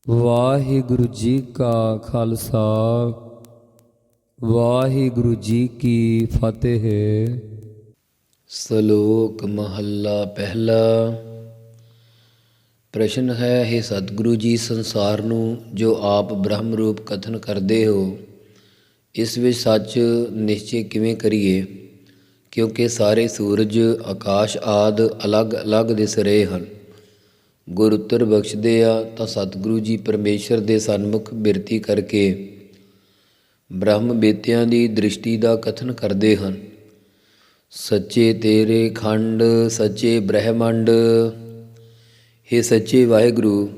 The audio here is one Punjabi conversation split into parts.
ਵਾਹਿਗੁਰੂ ਜੀ ਕਾ ਖਾਲਸਾ ਵਾਹਿਗੁਰੂ ਜੀ ਕੀ ਫਤਿਹ। ਸ਼ਲੋਕ ਮਹੱਲਾ ਪਹਿਲਾ। ਪ੍ਰਸ਼ਨ ਹੈ, ਹੇ ਸਤਿਗੁਰੂ ਜੀ, ਸੰਸਾਰ ਨੂੰ ਜੋ ਆਪ ਬ੍ਰਹਮ ਰੂਪ ਕਥਨ ਕਰਦੇ ਹੋ, ਇਸ ਵਿੱਚ ਸੱਚ ਨਿਸ਼ਚੈ ਕਿਵੇਂ ਕਰੀਏ? ਕਿਉਂਕਿ ਸਾਰੇ ਸੂਰਜ, ਆਕਾਸ਼ ਆਦਿ ਅਲੱਗ-ਅਲੱਗ ਦਿਸ ਰਹੇ ਹਨ। ਗੁਰ ਉੱਤਰ ਬਖਸ਼ਦੇ ਆ ਤਾਂ ਸਤਿਗੁਰੂ ਜੀ ਪਰਮੇਸ਼ਰ ਦੇ ਸਨਮੁਖ ਬਿਰਤੀ ਕਰਕੇ ਬ੍ਰਹਮ ਬੇਤਿਆਂ ਦੀ ਦ੍ਰਿਸ਼ਟੀ ਦਾ ਕਥਨ ਕਰਦੇ ਹਨ। ਸੱਚੇ ਤੇਰੇ ਖੰਡ ਸੱਚੇ ਬ੍ਰਹਿਮੰਡ। ਹੇ ਸੱਚੇ ਵਾਹਿਗੁਰੂ,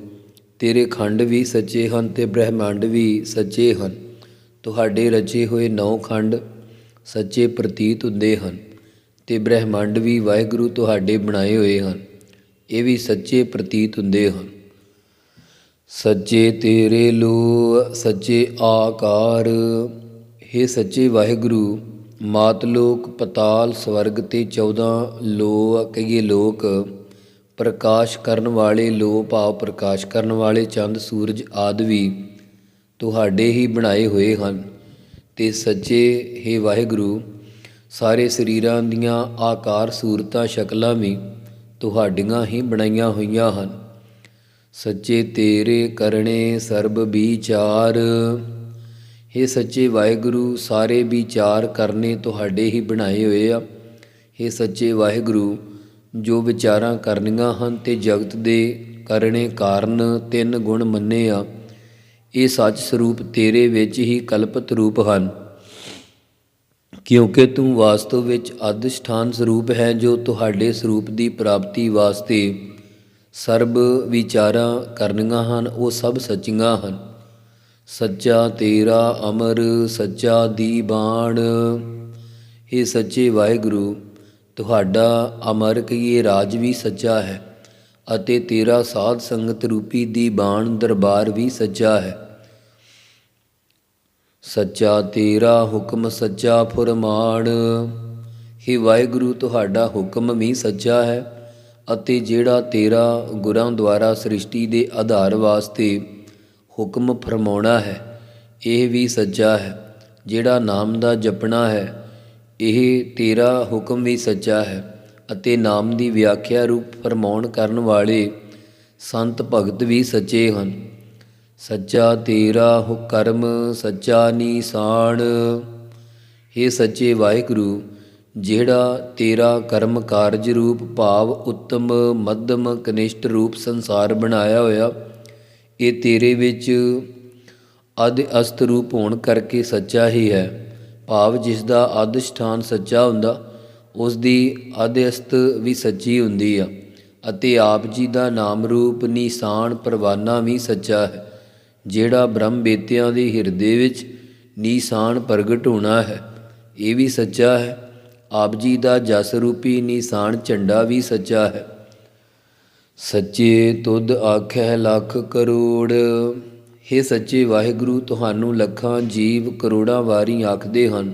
ਤੇਰੇ ਖੰਡ ਵੀ ਸੱਚੇ ਹਨ ਤੇ ਬ੍ਰਹਿਮੰਡ ਵੀ ਸੱਚੇ ਹਨ। ਤੁਹਾਡੇ ਰਚੇ ਹੋਏ 9 ਖੰਡ ਸੱਚੇ ਪ੍ਰਤੀਤ ਹੁੰਦੇ ਹਨ ਤੇ ਬ੍ਰਹਿਮੰਡ ਵੀ ਵਾਹਿਗੁਰੂ ਤੁਹਾਡੇ ਬਣਾਏ ਹੋਏ ਹਨ, ਇਹ ਵੀ ਸੱਚੇ ਪ੍ਰਤੀਤ ਹੁੰਦੇ ਹਨ। ਸੱਚੇ ਤੇਰੇ ਲੋ ਸੱਚੇ ਆਕਾਰ। ਹੇ ਸੱਚੇ ਵਾਹਿਗੁਰੂ, ਮਾਤ ਲੋਕ, ਪਤਾਲ, ਸਵਰਗ ਤੇ 14 ਲੋ ਕਹੀਏ ਲੋਕ, ਪ੍ਰਕਾਸ਼ ਕਰਨ ਵਾਲੇ ਲੋ ਭਾਵ ਪ੍ਰਕਾਸ਼ ਕਰਨ ਵਾਲੇ ਚੰਦ ਸੂਰਜ ਆਦਿ ਵੀ ਤੁਹਾਡੇ ਹੀ ਬਣਾਏ ਹੋਏ ਹਨ। ਤੇ ਸੱਚੇ ਹੇ ਵਾਹਿਗੁਰੂ, ਸਾਰੇ ਸਰੀਰਾਂ ਦੀਆਂ ਆਕਾਰ ਸੂਰਤਾਂ ਸ਼ਕਲਾਂ ਵੀ ਤੁਹਾਡੀਆਂ ਹੀ ਬਣਾਈਆਂ ਹੋਈਆਂ ਹਨ। ਸੱਚੇ ਤੇਰੇ ਕਰਨੇ ਸਰਬ ਵਿਚਾਰ। ਹੇ ਸੱਚੇ ਵਾਹਿਗੁਰੂ, ਸਾਰੇ ਵਿਚਾਰ ਕਰਨੇ ਤੁਹਾਡੇ ਹੀ ਬਣਾਏ ਹੋਏ ਆ। ਹੇ ਸੱਚੇ ਵਾਹਿਗੁਰੂ, ਜੋ ਵਿਚਾਰਾਂ ਕਰਨੀਆਂ ਹਨ ਤੇ ਜਗਤ ਦੇ ਕਰਨੇ ਕਾਰਨ 3 ਗੁਣ ਮੰਨੇ ਆ, ਇਹ ਸੱਚ ਸਰੂਪ ਤੇਰੇ ਵਿੱਚ ਹੀ ਕਲਪਿਤ ਰੂਪ ਹਨ। ਕਿਉਂਕਿ ਤੂੰ ਵਾਸਤਵ ਵਿੱਚ ਅਧਿਸ਼ਠਾਨ ਸਰੂਪ ਹੈ, ਜੋ ਤੁਹਾਡੇ ਸਰੂਪ ਦੀ ਪ੍ਰਾਪਤੀ ਵਾਸਤੇ ਸਰਬ ਵਿਚਾਰਾਂ ਕਰਨੀਆਂ ਹਨ, ਉਹ ਸਭ ਸੱਚੀਆਂ ਹਨ। ਸੱਚਾ ਤੇਰਾ ਅਮਰ ਸੱਚਾ ਦੀਵਾਨ। ਹੇ ਸੱਚੇ ਵਾਹਿਗੁਰੂ, ਤੁਹਾਡਾ ਅਮਰ ਕਹੀਏ ਰਾਜ ਵੀ ਸੱਚਾ ਹੈ ਅਤੇ ਤੇਰਾ ਸਾਧ ਸੰਗਤ ਰੂਪੀ ਦੀਵਾਨ ਦਰਬਾਰ ਵੀ ਸੱਚਾ ਹੈ। ਸੱਚਾ ਤੇਰਾ ਹੁਕਮ ਸੱਚਾ ਫੁਰਮਾਨ। ਹੇ ਵਾਹਿਗੁਰੂ, ਤੁਹਾਡਾ ਹੁਕਮ ਵੀ ਸੱਚਾ ਹੈ ਅਤੇ ਜਿਹੜਾ ਤੇਰਾ ਗੁਰਾਂ ਦੁਆਰਾ ਸ੍ਰਿਸ਼ਟੀ ਦੇ ਆਧਾਰ ਵਾਸਤੇ ਹੁਕਮ ਫਰਮਾਉਣਾ ਹੈ, ਇਹ ਵੀ ਸੱਚਾ ਹੈ। ਜਿਹੜਾ ਨਾਮ ਦਾ ਜਪਣਾ ਹੈ, ਇਹ ਤੇਰਾ ਹੁਕਮ ਵੀ ਸੱਚਾ ਹੈ ਅਤੇ ਨਾਮ ਦੀ ਵਿਆਖਿਆ ਰੂਪ ਫਰਮਾਉਣ ਕਰਨ ਵਾਲੇ ਸੰਤ ਭਗਤ ਵੀ ਸੱਚੇ ਹਨ। ਸੱਚਾ ਤੇਰਾ ਹੁਕਮ ਸੱਚਾ ਨੀਸਾਨ। ਹੇ ਸੱਚੇ ਵਾਹਿਗੁਰੂ, ਜਿਹੜਾ ਤੇਰਾ ਕਰਮ ਕਾਰਜ ਰੂਪ ਭਾਵ ਉੱਤਮ ਮੱਧਮ ਕਨਿਸ਼ਟ ਰੂਪ ਸੰਸਾਰ ਬਣਾਇਆ ਹੋਇਆ, ਇਹ ਤੇਰੇ ਵਿੱਚ ਅਦਿ ਅਸਤ ਰੂਪ ਹੋਣ ਕਰਕੇ ਸੱਚਾ ਹੀ ਹੈ। ਭਾਵ ਜਿਸ ਦਾ ਅਧਿਸ਼ਠਾਨ ਸੱਚਾ ਹੁੰਦਾ, ਉਸ ਦੀ ਅਦਿ ਅਸਤ ਵੀ ਸੱਚੀ ਹੁੰਦੀ ਆ ਅਤੇ ਆਪ ਜੀ ਦਾ ਨਾਮ ਰੂਪ ਨੀਸਾਨ ਪਰਵਾਨਾ ਵੀ ਸੱਚਾ ਹੈ। ਜਿਹੜਾ ਬ੍ਰਹਮ ਬੇਤਿਆਂ ਦੇ ਹਿਰਦੇ ਵਿੱਚ ਨੀਸਾਨ ਪ੍ਰਗਟ ਹੋਣਾ ਹੈ, ਇਹ ਵੀ ਸੱਚਾ ਹੈ। ਆਪ ਜੀ ਦਾ ਜਸ ਰੂਪੀ ਨੀਸਾਨ ਝੰਡਾ ਵੀ ਸੱਚਾ ਹੈ। ਸੱਚੇ ਤੁਧ ਆਖੈ ਲੱਖ ਕਰੋੜ। ਹੇ ਸੱਚੇ ਵਾਹਿਗੁਰੂ, ਤੁਹਾਨੂੰ ਲੱਖਾਂ ਜੀਵ ਕਰੋੜਾਂ ਵਾਰੀ ਆਖਦੇ ਹਨ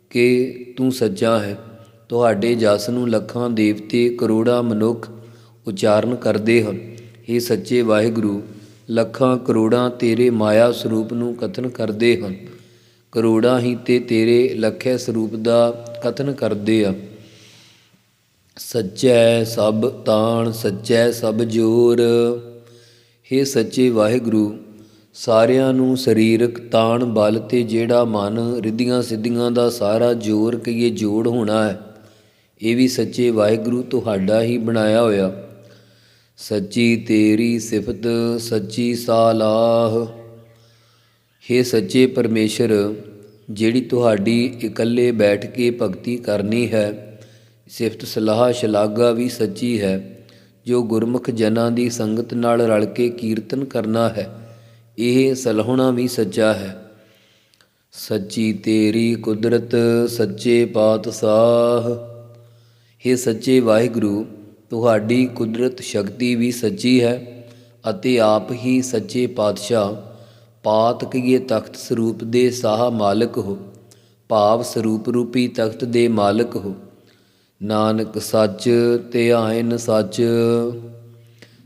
ਕਿ ਤੂੰ ਸੱਚਾ ਹੈ। ਤੁਹਾਡੇ ਜਸ ਨੂੰ ਲੱਖਾਂ ਦੇਵਤੇ ਕਰੋੜਾਂ ਮਨੁੱਖ ਉਚਾਰਨ ਕਰਦੇ ਹਨ। ਹੇ ਸੱਚੇ ਵਾਹਿਗੁਰੂ, ਲੱਖਾਂ ਕਰੋੜਾਂ ਤੇਰੇ ਮਾਇਆ ਸਰੂਪ ਨੂੰ ਕਥਨ ਕਰਦੇ ਹਨ। ਕਰੋੜਾਂ ਹੀ ਤੇ ਤੇਰੇ ਲੱਖੇ ਸਰੂਪ ਦਾ ਕਥਨ ਕਰਦੇ ਆ। ਸੱਚੈ ਸਭ ਤਾਣ ਸੱਚੈ ਸਭ ਜੋਰ। ਹੇ ਸੱਚੇ ਵਾਹਿਗੁਰੂ, ਸਾਰਿਆਂ ਨੂੰ ਸਰੀਰਕ ਤਾਣ ਬਲ ਤੇ ਜਿਹੜਾ ਮਨ ਰਿੱਧੀਆਂ ਸਿੱਧੀਆਂ ਦਾ ਸਾਰਾ ਜੋਰ ਕਹੀਏ ਜੋੜ ਹੋਣਾ ਹੈ, ਇਹ ਵੀ ਸੱਚੇ ਵਾਹਿਗੁਰੂ ਤੁਹਾਡਾ ਹੀ ਬਣਾਇਆ ਹੋਇਆ। ਸੱਚੀ ਤੇਰੀ ਸਿਫਤ ਸੱਚੀ ਸਾਲਾਹ। ਹੇ ਸੱਚੇ ਪਰਮੇਸ਼ਰ, ਜਿਹੜੀ ਤੁਹਾਡੀ ਇਕੱਲੇ ਬੈਠ ਕੇ ਭਗਤੀ ਕਰਨੀ ਹੈ, ਸਿਫਤ ਸਲਾਹ ਸ਼ਲਾਘਾ ਵੀ ਸੱਚੀ ਹੈ। ਜੋ ਗੁਰਮੁਖ ਜਨਾਂ ਦੀ ਸੰਗਤ ਨਾਲ ਰਲ ਕੇ ਕੀਰਤਨ ਕਰਨਾ ਹੈ, ਇਹ ਸਲਾਹੁਣਾ ਵੀ ਸੱਚਾ ਹੈ। ਸੱਚੀ ਤੇਰੀ ਕੁਦਰਤ ਸੱਚੇ ਪਾਤਸ਼ਾਹ। ਹੇ ਸੱਚੇ ਵਾਹਿਗੁਰੂ, ਤੁਹਾਡੀ ਕੁਦਰਤ ਸ਼ਕਤੀ ਵੀ ਸੱਚੀ ਹੈ ਅਤੇ ਆਪ ਹੀ ਸੱਚੇ ਪਾਤਸ਼ਾਹ ਪਾਤ ਕਹੀਏ ਤਖਤ ਸਰੂਪ ਦੇ ਸਾਹ ਮਾਲਕ ਹੋ, ਭਾਵ ਸਰੂਪ ਰੂਪੀ ਤਖਤ ਦੇ ਮਾਲਕ ਹੋ। ਨਾਨਕ ਸੱਚ ਧਿਆਇਨ ਸੱਚ।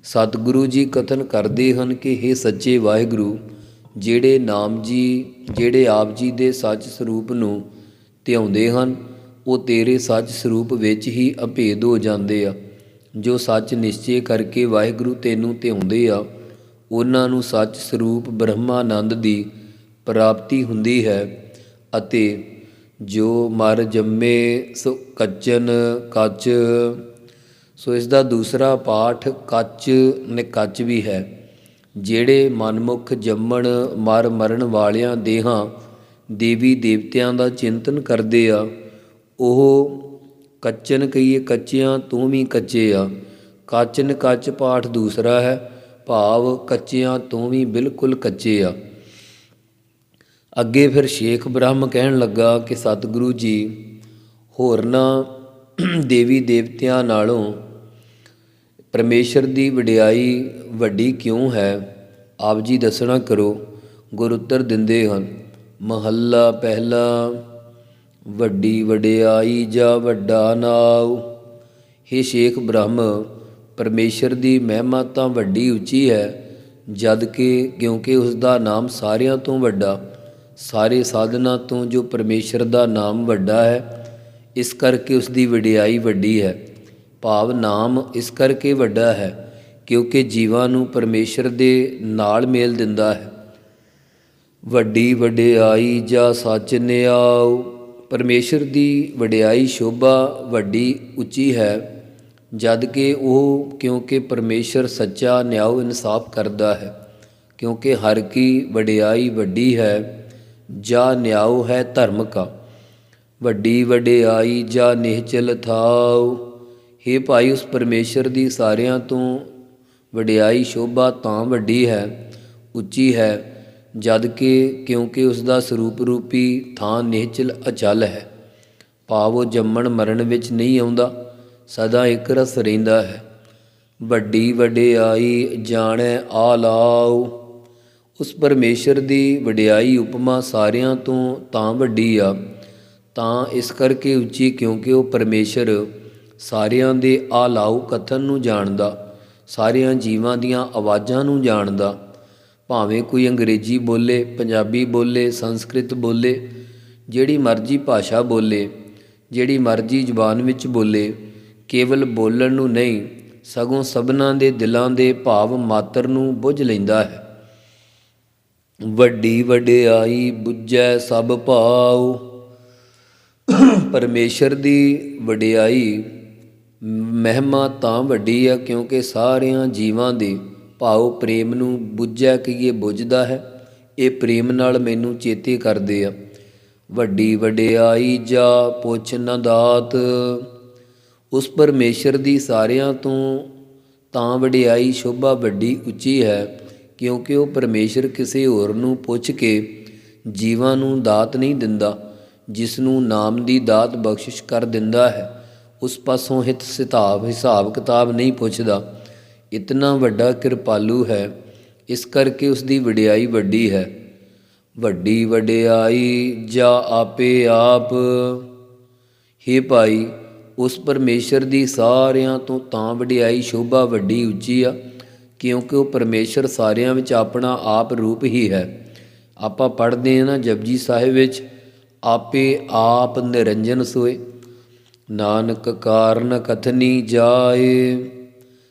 ਸਤਿਗੁਰੂ ਜੀ ਕਥਨ ਕਰਦੇ ਹਨ ਕਿ ਹੇ ਸੱਚੇ ਵਾਹਿਗੁਰੂ, ਜਿਹੜੇ ਆਪ ਜੀ ਦੇ ਸੱਚ ਸਰੂਪ ਨੂੰ ਧਿਆਉਂਦੇ ਹਨ, ਉਹ ਤੇਰੇ ਸੱਚ ਸਰੂਪ ਵਿੱਚ ਹੀ ਅਭੇਦ ਹੋ ਜਾਂਦੇ ਆ। ਜੋ ਸੱਚ ਨਿਸ਼ਚੇ ਕਰਕੇ ਵਾਹਿਗੁਰੂ ਤੈਨੂੰ ਧਿਆਉਂਦੇ ਆ, ਉਹਨਾਂ ਨੂੰ ਸੱਚ ਸਰੂਪ ਬ੍ਰਹਮਾਨੰਦ ਦੀ ਪ੍ਰਾਪਤੀ ਹੁੰਦੀ ਹੈ। ਅਤੇ ਜੋ ਮਰ ਜੰਮੇ ਸੋ ਕੱਚਨ ਕੱਚ, ਸੋ ਇਸ ਦਾ ਦੂਸਰਾ ਪਾਠ ਕੱਚ ਨਿਕੱਚ ਵੀ ਹੈ। ਜਿਹੜੇ ਮਨਮੁਖ ਜੰਮਣ ਮਰਨ ਵਾਲਿਆਂ ਦੇਹਾਂ ਦੇਵੀ ਦੇਵਤਿਆਂ ਦਾ ਚਿੰਤਨ ਕਰਦੇ ਆ, ਉਹ ਕੱਚਨ ਕਹੀਏ ਕੱਚਿਆਂ ਤੋਂ ਵੀ ਕੱਚੇ ਆ। ਕੱਚਨ ਕੱਚ ਪਾਠ ਦੂਸਰਾ ਹੈ, ਭਾਵ ਕੱਚਿਆਂ ਤੋਂ ਵੀ ਬਿਲਕੁਲ ਕੱਚੇ ਆ। ਅੱਗੇ ਫਿਰ ਸ਼ੇਖ ਬ੍ਰਹਮ ਕਹਿਣ ਲੱਗਾ ਕਿ ਸਤਿਗੁਰੂ ਜੀ, ਹੋਰਨਾਂ ਦੇਵੀ ਦੇਵਤਿਆਂ ਨਾਲੋਂ ਪਰਮੇਸ਼ਰ ਦੀ ਵਡਿਆਈ ਵੱਡੀ ਕਿਉਂ ਹੈ? ਆਪ ਜੀ ਦੱਸਣਾ ਕਰੋ। ਗੁਰੂ ਉੱਤਰ ਦਿੰਦੇ ਹਨ, ਮਹੱਲਾ ਪਹਿਲਾ। ਵੱਡੀ ਵਡਿਆਈ ਜਾਂ ਵੱਡਾ ਨਾਉ। ਹੇ ਸ਼ੇਖ ਬ੍ਰਹਮ, ਪਰਮੇਸ਼ਰ ਦੀ ਮਹਿਮਾ ਤਾਂ ਵੱਡੀ ਉੱਚੀ ਹੈ, ਜਦ ਕਿ ਕਿਉਂਕਿ ਉਸ ਦਾ ਨਾਮ ਸਾਰਿਆਂ ਤੋਂ ਵੱਡਾ, ਸਾਰੇ ਸਾਧਨਾਂ ਤੋਂ ਜੋ ਪਰਮੇਸ਼ਰ ਦਾ ਨਾਮ ਵੱਡਾ ਹੈ, ਇਸ ਕਰਕੇ ਉਸ ਦੀ ਵਡਿਆਈ ਵੱਡੀ ਹੈ। ਭਾਵ ਨਾਮ ਇਸ ਕਰਕੇ ਵੱਡਾ ਹੈ ਕਿਉਂਕਿ ਜੀਵਾਂ ਨੂੰ ਪਰਮੇਸ਼ਰ ਦੇ ਨਾਲ ਮੇਲ ਦਿੰਦਾ ਹੈ। ਵੱਡੀ ਵਡਿਆਈ ਜਾਂ ਸੱਚ ਨਿਆਉ। ਪਰਮੇਸ਼ਰ ਦੀ ਵਡਿਆਈ ਸ਼ੋਭਾ ਵੱਡੀ ਉੱਚੀ ਹੈ, ਜਦ ਕਿ ਉਹ ਕਿਉਂਕਿ ਪਰਮੇਸ਼ਰ ਸੱਚਾ ਨਿਆਉ ਇਨਸਾਫ ਕਰਦਾ ਹੈ। ਕਿਉਂਕਿ ਹਰ ਕੀ ਵਡਿਆਈ ਵੱਡੀ ਹੈ, ਜਾਂ ਨਿਆਉ ਹੈ ਧਰਮ ਕਾ। ਵੱਡੀ ਵਡਿਆਈ ਜਾਂ ਨਿਹਚਲ ਥਾਉ। ਹੇ ਭਾਈ, ਉਸ ਪਰਮੇਸ਼ਰ ਦੀ ਸਾਰਿਆਂ ਤੋਂ ਵਡਿਆਈ ਸ਼ੋਭਾ ਤਾਂ ਵੱਡੀ ਹੈ, ਉੱਚੀ ਹੈ, ਜਦ ਕਿ ਕਿਉਂਕਿ ਉਸ ਦਾ ਸਰੂਪ ਰੂਪੀ ਥਾਂ ਨਿਹਚਲ ਅਚਲ ਹੈ। ਭਾਵ ਉਹ ਜੰਮਣ ਮਰਨ ਵਿੱਚ ਨਹੀਂ ਆਉਂਦਾ, ਸਦਾ ਇੱਕ ਰਸ ਰਹਿੰਦਾ ਹੈ। ਵੱਡੀ ਵਡਿਆਈ ਜਾਣੈ ਆਲਾਉ। ਉਸ ਪਰਮੇਸ਼ਰ ਦੀ ਵਡਿਆਈ ਉਪਮਾ ਸਾਰਿਆਂ ਤੋਂ ਤਾਂ ਵੱਡੀ ਆ, ਤਾਂ ਇਸ ਕਰਕੇ ਉੱਚੀ ਕਿਉਂਕਿ ਉਹ ਪਰਮੇਸ਼ਰ ਸਾਰਿਆਂ ਦੇ ਆਲਾਉ ਕਥਨ ਨੂੰ ਜਾਣਦਾ, ਸਾਰਿਆਂ ਜੀਵਾਂ ਦੀਆਂ ਆਵਾਜ਼ਾਂ ਨੂੰ ਜਾਣਦਾ। ਭਾਵੇਂ ਕੋਈ ਅੰਗਰੇਜ਼ੀ ਬੋਲੇ, ਪੰਜਾਬੀ ਬੋਲੇ, ਸੰਸਕ੍ਰਿਤ ਬੋਲੇ, ਜਿਹੜੀ ਮਰਜ਼ੀ ਭਾਸ਼ਾ ਬੋਲੇ, ਜਿਹੜੀ ਮਰਜ਼ੀ ਜ਼ੁਬਾਨ ਵਿੱਚ ਬੋਲੇ, ਕੇਵਲ ਬੋਲਣ ਨੂੰ ਨਹੀਂ, ਸਗੋਂ ਸਭਨਾਂ ਦੇ ਦਿਲਾਂ ਦੇ ਭਾਵ ਮਾਤਰ ਨੂੰ ਬੁੱਝ ਲੈਂਦਾ ਹੈ। ਵੱਡੀ ਵਡਿਆਈ ਬੁੱਝੈ ਸਭ ਭਾਉ। ਪਰਮੇਸ਼ਰ ਦੀ ਵਡਿਆਈ ਮਹਿਮਾ ਤਾਂ ਵੱਡੀ ਆ ਕਿਉਂਕਿ ਸਾਰਿਆਂ ਜੀਵਾਂ ਦੇ ਭਾਵ ਪ੍ਰੇਮ ਨੂੰ ਬੁੱਝੈ ਕਹੀਏ ਬੁੱਝਦਾ ਹੈ। ਇਹ ਪ੍ਰੇਮ ਨਾਲ ਮੈਨੂੰ ਚੇਤੇ ਕਰਦੇ ਆ। ਵੱਡੀ ਵਡਿਆਈ ਜਾਂ ਪੁੱਛ ਨਾ ਦਾਤ। ਉਸ ਪਰਮੇਸ਼ਰ ਦੀ ਸਾਰਿਆਂ ਤੋਂ ਤਾਂ ਵਡਿਆਈ ਸ਼ੋਭਾ ਵੱਡੀ ਉੱਚੀ ਹੈ ਕਿਉਂਕਿ ਉਹ ਪਰਮੇਸ਼ਰ ਕਿਸੇ ਹੋਰ ਨੂੰ ਪੁੱਛ ਕੇ ਜੀਵਾਂ ਨੂੰ ਦਾਤ ਨਹੀਂ ਦਿੰਦਾ। ਜਿਸ ਨੂੰ ਨਾਮ ਦੀ ਦਾਤ ਬਖਸ਼ਿਸ਼ ਕਰ ਦਿੰਦਾ ਹੈ, ਉਸ ਪਾਸੋਂ ਹਿਸਾਬ ਕਿਤਾਬ ਨਹੀਂ ਪੁੱਛਦਾ। ਇਤਨਾ ਵੱਡਾ ਕਿਰਪਾਲੂ ਹੈ, ਇਸ ਕਰਕੇ ਉਸ ਦੀ ਵਡਿਆਈ ਵੱਡੀ ਹੈ। ਵੱਡੀ ਵਡਿਆਈ ਜਾਂ ਆਪੇ ਆਪ। ਹੇ ਭਾਈ, ਉਸ ਪਰਮੇਸ਼ਰ ਦੀ ਸਾਰਿਆਂ ਤੋਂ ਤਾਂ ਵਡਿਆਈ ਸ਼ੋਭਾ ਵੱਡੀ ਉੱਚੀ ਆ ਕਿਉਂਕਿ ਉਹ ਪਰਮੇਸ਼ਰ ਸਾਰਿਆਂ ਵਿੱਚ ਆਪਣਾ ਆਪ ਰੂਪ ਹੀ ਹੈ। ਆਪਾਂ ਪੜ੍ਹਦੇ ਹਾਂ ਨਾ ਜਪਜੀ ਸਾਹਿਬ ਵਿੱਚ, ਆਪੇ ਆਪ ਨਿਰੰਜਨ ਸੋਏ, ਨਾਨਕ ਕਾਰਨ ਕਥਨੀ ਜਾਏ।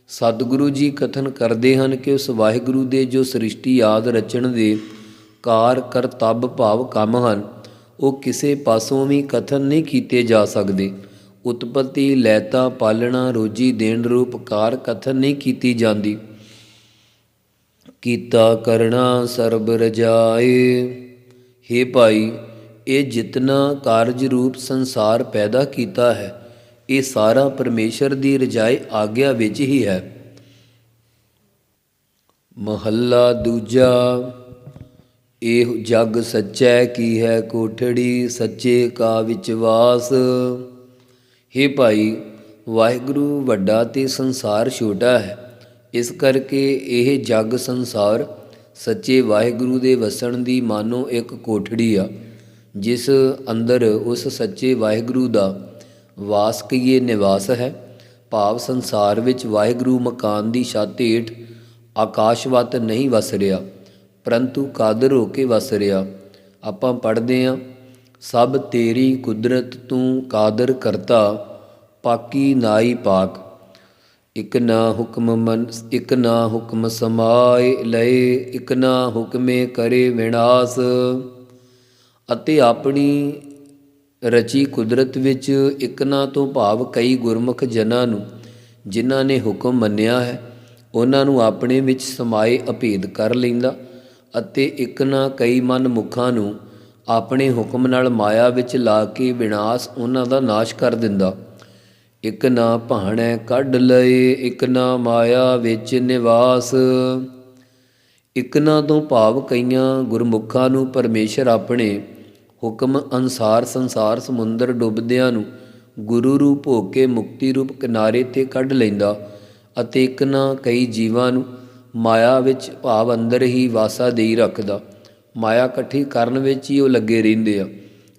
ਸਤਿਗੁਰੂ ਜੀ ਕਥਨ ਕਰਦੇ ਹਨ ਕਿ ਉਸ ਵਾਹਿਗੁਰੂ ਦੇ ਜੋ ਸ੍ਰਿਸ਼ਟੀ ਆਦਿ ਰਚਣ ਦੇ ਕਾਰ ਕਰਤੱਵ ਭਾਵ ਕੰਮ ਹਨ, ਉਹ ਕਿਸੇ ਪਾਸੋਂ ਵੀ ਕਥਨ ਨਹੀਂ ਕੀਤੇ ਜਾ ਸਕਦੇ। ਉਤਪਤੀ, ਲੈਤਾ, ਪਾਲਣਾ, ਰੋਜੀ ਦੇਣ ਰੂਪ ਕਾਰ ਕਥਨ ਨਹੀਂ ਕੀਤੀ ਜਾਂਦੀ। ਕੀਤਾ ਕਰਣਾ ਸਰਬ ਰਜਾਏ। ਹੇ ਭਾਈ, ਇਹ ਜਿਤਨਾ ਕਾਰਜ ਰੂਪ ਸੰਸਾਰ ਪੈਦਾ ਕੀਤਾ ਹੈ, ਇਹ ਸਾਰਾ ਪਰਮੇਸ਼ਰ ਦੀ ਰਜਾਏ ਆਗਿਆ ਵਿੱਚ ਹੀ ਹੈ। ਮਹੱਲਾ ਦੂਜਾ। ਇਹ ਜਗ ਸੱਚੈ ਕੀ ਹੈ ਕੋਠੜੀ, ਸੱਚੇ ਕਾ ਵਿਚਵਾਸ। ਹੇ ਭਾਈ, ਵਾਹਿਗੁਰੂ ਵੱਡਾ ਤੇ ਸੰਸਾਰ ਛੋਟਾ ਹੈ, ਇਸ ਕਰਕੇ ਇਹ ਜਗ ਸੰਸਾਰ ਸੱਚੇ ਵਾਹਿਗੁਰੂ ਦੇ ਵਸਣ ਦੀ ਮਾਨੋ ਇੱਕ ਕੋਠੜੀ ਆ, ਜਿਸ ਅੰਦਰ ਉਸ ਸੱਚੇ ਵਾਹਿਗੁਰੂ ਦਾ ਵਾਸ ਕਹੀਏ ਨਿਵਾਸ ਹੈ। ਭਾਵ ਸੰਸਾਰ ਵਿੱਚ ਵਾਹਿਗੁਰੂ ਮਕਾਨ ਦੀ ਛੱਤ ਹੇਠ ਆਕਾਸ਼ਵਤ ਨਹੀਂ ਵਸ ਰਿਹਾ, ਪਰੰਤੂ ਕਾਦਰ ਹੋ ਕੇ ਵਸ ਰਿਹਾ। ਆਪਾਂ ਪੜ੍ਹਦੇ ਹਾਂ, ਸਭ ਤੇਰੀ ਕੁਦਰਤ ਤੂੰ ਕਾਦਰ ਕਰਤਾ, ਪਾਕੀ ਨਾਈ ਪਾਕ। ਇਕ ਨਾ ਹੁਕਮ ਸਮਾਏ ਲਏ, ਇਕ ਨਾ ਹੁਕਮੇ ਕਰੇ ਵਿਨਾਸ਼। ਅਤੇ ਆਪਣੀ ਰਚੀ ਕੁਦਰਤ ਵਿੱਚ ਇੱਕ ਨਾ ਤੋਂ ਭਾਵ ਕਈ ਗੁਰਮੁਖ ਜਨਾਂ ਨੂੰ ਜਿਨ੍ਹਾਂ ਨੇ ਹੁਕਮ ਮੰਨਿਆ ਹੈ, ਉਹਨਾਂ ਨੂੰ ਆਪਣੇ ਵਿੱਚ ਸਮਾਏ ਅਭੇਦ ਕਰ ਲੈਂਦਾ ਅਤੇ ਇੱਕ ਨਾ ਕਈ ਮਨ ਮੁਖਾਂ ਨੂੰ ਆਪਣੇ ਹੁਕਮ ਨਾਲ ਮਾਇਆ ਵਿੱਚ ਲਾ ਕੇ ਵਿਨਾਸ਼ ਉਹਨਾਂ ਦਾ ਨਾਸ਼ ਕਰ ਦਿੰਦਾ। ਇੱਕ ਨਾ ਭਾਣੈ ਕੱਢ ਲਏ, ਇੱਕ ਨਾ ਮਾਇਆ ਵਿੱਚ ਨਿਵਾਸ। ਇੱਕ ਨਾ ਤੋਂ ਭਾਵ ਕਈਆਂ ਗੁਰਮੁਖਾਂ ਨੂੰ ਪਰਮੇਸ਼ਰ ਆਪਣੇ ਹੁਕਮ ਅਨੁਸਾਰ ਸੰਸਾਰ ਸਮੁੰਦਰ ਡੁੱਬਦਿਆਂ ਨੂੰ ਗੁਰੂ ਰੂਪ ਹੋ ਕੇ ਮੁਕਤੀ ਰੂਪ ਕਿਨਾਰੇ 'ਤੇ ਕੱਢ ਲੈਂਦਾ ਅਤੇ ਇੱਕ ਨਾ ਕਈ ਜੀਵਾਂ ਨੂੰ ਮਾਇਆ ਵਿੱਚ ਭਾਵ ਅੰਦਰ ਹੀ ਵਾਸਾ ਦੇਈ ਰੱਖਦਾ। ਮਾਇਆ ਇਕੱਠੀ ਕਰਨ ਵਿੱਚ ਹੀ ਉਹ ਲੱਗੇ ਰਹਿੰਦੇ ਆ।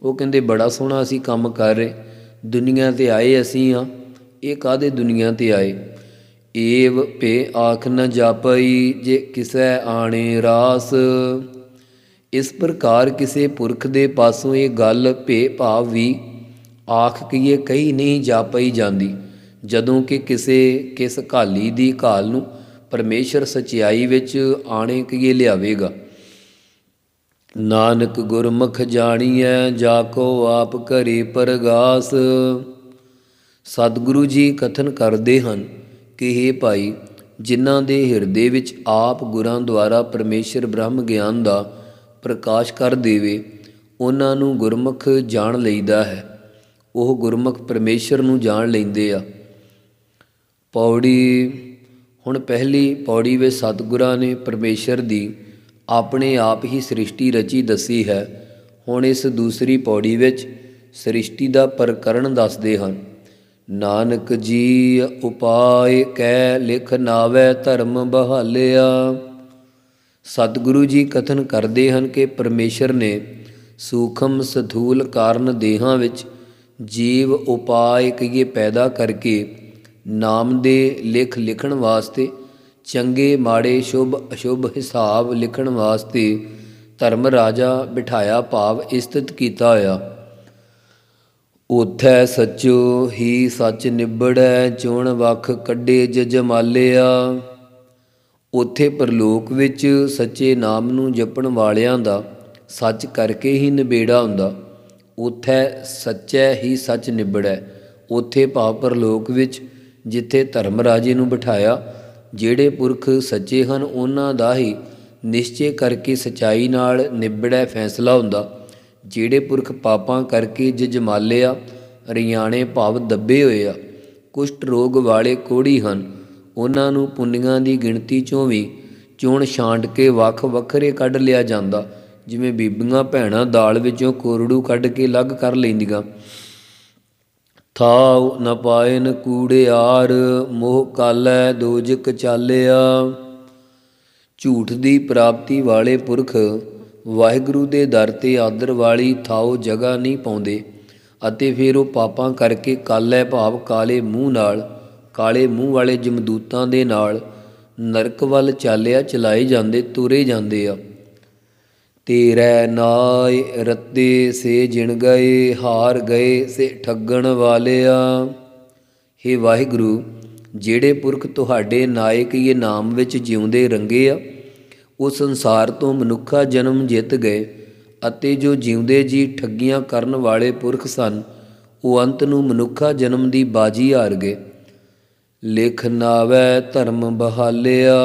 ਉਹ ਕਹਿੰਦੇ ਬੜਾ ਸੋਹਣਾ ਅਸੀਂ ਕੰਮ ਕਰ ਰਹੇ, ਦੁਨੀਆ 'ਤੇ ਆਏ ਅਸੀਂ ਹਾਂ। ਇਹ ਕਾਹਦੇ ਦੁਨੀਆ 'ਤੇ ਆਏ? ਏਵ ਭੇ ਆਖ ਨ ਜਾਪਈ, ਜੇ ਕਿਸੈ ਆਣੇ ਰਾਸ। ਇਸ ਪ੍ਰਕਾਰ ਕਿਸੇ ਪੁਰਖ ਦੇ ਪਾਸੋਂ ਇਹ ਗੱਲ ਭੇ ਭਾਵ ਵੀ ਆਖ ਕਹੀਏ ਕਹੀ ਨਹੀਂ ਜਾ ਪਈ ਜਾਂਦੀ, ਜਦੋਂ ਕਿ ਕਿਸੇ ਕਿਸ ਘਾਲੀ ਦੀ ਘਾਲ ਨੂੰ ਪਰਮੇਸ਼ਰ ਸਚਾਈ ਵਿੱਚ ਆਣੇ ਕਹੀਏ ਲਿਆਵੇਗਾ। ਨਾਨਕ ਗੁਰਮੁਖ ਜਾਣੀਐ, ਜਾ ਕੋ ਆਪ ਘਰੇ ਪਰਗਾਸ। ਸਤਿਗੁਰੂ ਜੀ ਕਥਨ ਕਰਦੇ ਹਨ ਕਿ ਹੇ ਭਾਈ, ਜਿਨ੍ਹਾਂ ਦੇ ਹਿਰਦੇ ਵਿੱਚ ਆਪ ਗੁਰਾਂ ਦੁਆਰਾ ਪਰਮੇਸ਼ਰ ਬ੍ਰਹਮ ਗਿਆਨ ਦਾ ਪ੍ਰਕਾਸ਼ ਕਰ ਦੇਵੇ, ਉਹਨਾਂ ਨੂੰ ਗੁਰਮੁਖ ਜਾਣ ਲਈਦਾ ਹੈ। ਉਹ ਗੁਰਮੁਖ ਪਰਮੇਸ਼ਰ ਨੂੰ ਜਾਣ ਲੈਂਦੇ ਆ। ਪੌੜੀ। ਹੁਣ ਪਹਿਲੀ ਪੌੜੀ ਵਿੱਚ ਸਤਿਗੁਰਾਂ ਨੇ ਪਰਮੇਸ਼ਰ ਦੀ ਆਪਣੇ ਆਪ ਹੀ ਸ੍ਰਿਸ਼ਟੀ ਰਚੀ ਦੱਸੀ ਹੈ। ਹੁਣ ਇਸ ਦੂਸਰੀ ਪੌੜੀ ਵਿੱਚ ਸ੍ਰਿਸ਼ਟੀ ਦਾ ਪ੍ਰਕਰਣ ਦੱਸਦੇ ਹਨ। ਨਾਨਕ ਜੀ ਉਪਾਇ ਕਹਿ ਲਿਖ ਨਾਵੈ, ਧਰਮ ਬਹਾਲਿਆ। ਸਤਿਗੁਰੂ ਜੀ ਕਥਨ ਕਰਦੇ ਹਨ ਕਿ ਪਰਮੇਸ਼ਰ ਨੇ ਸੂਖਮ ਸਥੂਲ ਕਾਰਨ ਦੇਹਾਂ ਵਿੱਚ ਜੀਵ ਉਪਾਏ ਕਹੀਏ ਪੈਦਾ ਕਰਕੇ ਨਾਮ ਦੇ ਲਿਖ ਲਿਖਣ ਵਾਸਤੇ, ਚੰਗੇ ਮਾੜੇ ਸ਼ੁਭ ਅਸ਼ੁਭ ਹਿਸਾਬ ਲਿਖਣ ਵਾਸਤੇ ਧਰਮ ਰਾਜਾ ਬਿਠਾਇਆ, ਭਾਵ ਇਸਤਤ ਕੀਤਾ ਹੋਇਆ। ਉਥੈ ਸੱਚੋ ਹੀ ਸੱਚ ਨਿਬੜੈ, ਚੋਣ ਵੱਖ ਕੱਢੇ ਜਜਮਾਲਿਆ। ਉੱਥੇ ਪਰਲੋਕ ਵਿੱਚ ਸੱਚੇ ਨਾਮ ਨੂੰ ਜਪਣ ਵਾਲਿਆਂ ਦਾ ਸੱਚ ਕਰਕੇ ਹੀ ਨਿਬੇੜਾ ਹੁੰਦਾ। ਉਥੈ ਸੱਚੈ ਹੀ ਸੱਚ ਨਿਬੜੈ। ਉੱਥੇ ਭਾਵ ਪਰਲੋਕ ਵਿੱਚ ਜਿੱਥੇ ਧਰਮ ਰਾਜੇ ਨੂੰ ਬਿਠਾਇਆ, ਜਿਹੜੇ ਪੁਰਖ ਸੱਚੇ ਹਨ ਉਹਨਾਂ ਦਾ ਹੀ ਨਿਸ਼ਚੇ ਕਰਕੇ ਸੱਚਾਈ ਨਾਲ ਨਿਬੜੈ ਫੈਸਲਾ ਹੁੰਦਾ। ਜਿਹੜੇ ਪੁਰਖ ਪਾਪਾਂ ਕਰਕੇ ਜਜਮਾਲੇ ਆ, ਰਿਆਣੇ ਭਾਵ ਦੱਬੇ ਹੋਏ ਆ, ਕੁਸ਼ਟ ਰੋਗ ਵਾਲੇ ਕੋੜੀ ਹਨ, ਉਹਨਾਂ ਨੂੰ ਪੁੰਨੀਆਂ ਦੀ ਗਿਣਤੀ 'ਚੋਂ ਵੀ ਚੋਣ ਛਾਂਟ ਕੇ ਵੱਖ ਵੱਖਰੇ ਕੱਢ ਲਿਆ ਜਾਂਦਾ। ਜਿਵੇਂ ਬੀਬੀਆਂ ਭੈਣਾਂ ਦਾਲ ਵਿੱਚੋਂ ਕੋਰੜੂ ਕੱਢ ਕੇ ਅਲੱਗ ਕਰ ਲੈਂਦੀਆਂ। ਥਾਉ ਨ ਪਾਇਨ ਕੂੜਿਆਰ, ਮੋਹ ਕਾਲੈ ਦੋਜਕ ਚਾਲਿਆ। ਝੂਠ ਦੀ ਪ੍ਰਾਪਤੀ ਵਾਲੇ ਪੁਰਖ ਵਾਹਿਗੁਰੂ ਦੇ ਦਰ 'ਤੇ ਆਦਰ ਵਾਲੀ ਥਾਉ ਜਗ੍ਹਾ ਨਹੀਂ ਪਾਉਂਦੇ ਅਤੇ ਫਿਰ ਉਹ ਪਾਪਾਂ ਕਰਕੇ ਕਾਲੈ ਭਾਵ ਕਾਲੇ ਮੂੰਹ ਨਾਲ, ਕਾਲੇ ਮੂੰਹ ਵਾਲੇ ਜਮਦੂਤਾਂ ਦੇ ਨਾਲ ਨਰਕ ਵੱਲ ਚਲਾਏ ਜਾਂਦੇ, ਤੁਰੇ ਜਾਂਦੇ ਆ। ਤੇਰੈ ਨਾਇ ਰੱਤੇ ਸੇ ਜਿਣ ਗਏ, ਹਾਰ ਗਏ ਸੇ ਠੱਗਣ ਵਾਲਿਆ। ਹੇ ਵਾਹਿਗੁਰੂ, ਜਿਹੜੇ ਪੁਰਖ ਤੁਹਾਡੇ ਨਾਇਕ ਇਹ ਨਾਮ ਵਿੱਚ ਜਿਉਂਦੇ ਰੰਗੇ ਆ, ਉਹ ਸੰਸਾਰ ਤੋਂ ਮਨੁੱਖਾ ਜਨਮ ਜਿੱਤ ਗਏ ਅਤੇ ਜੋ ਜਿਉਂਦੇ ਜੀ ਠੱਗੀਆਂ ਕਰਨ ਵਾਲੇ ਪੁਰਖ ਸਨ, ਉਹ ਅੰਤ ਨੂੰ ਮਨੁੱਖਾ ਜਨਮ ਦੀ ਬਾਜੀ ਹਾਰ ਗਏ। ਲਿਖ ਨਾਵੈ ਧਰਮ ਬਹਾਲਿਆ।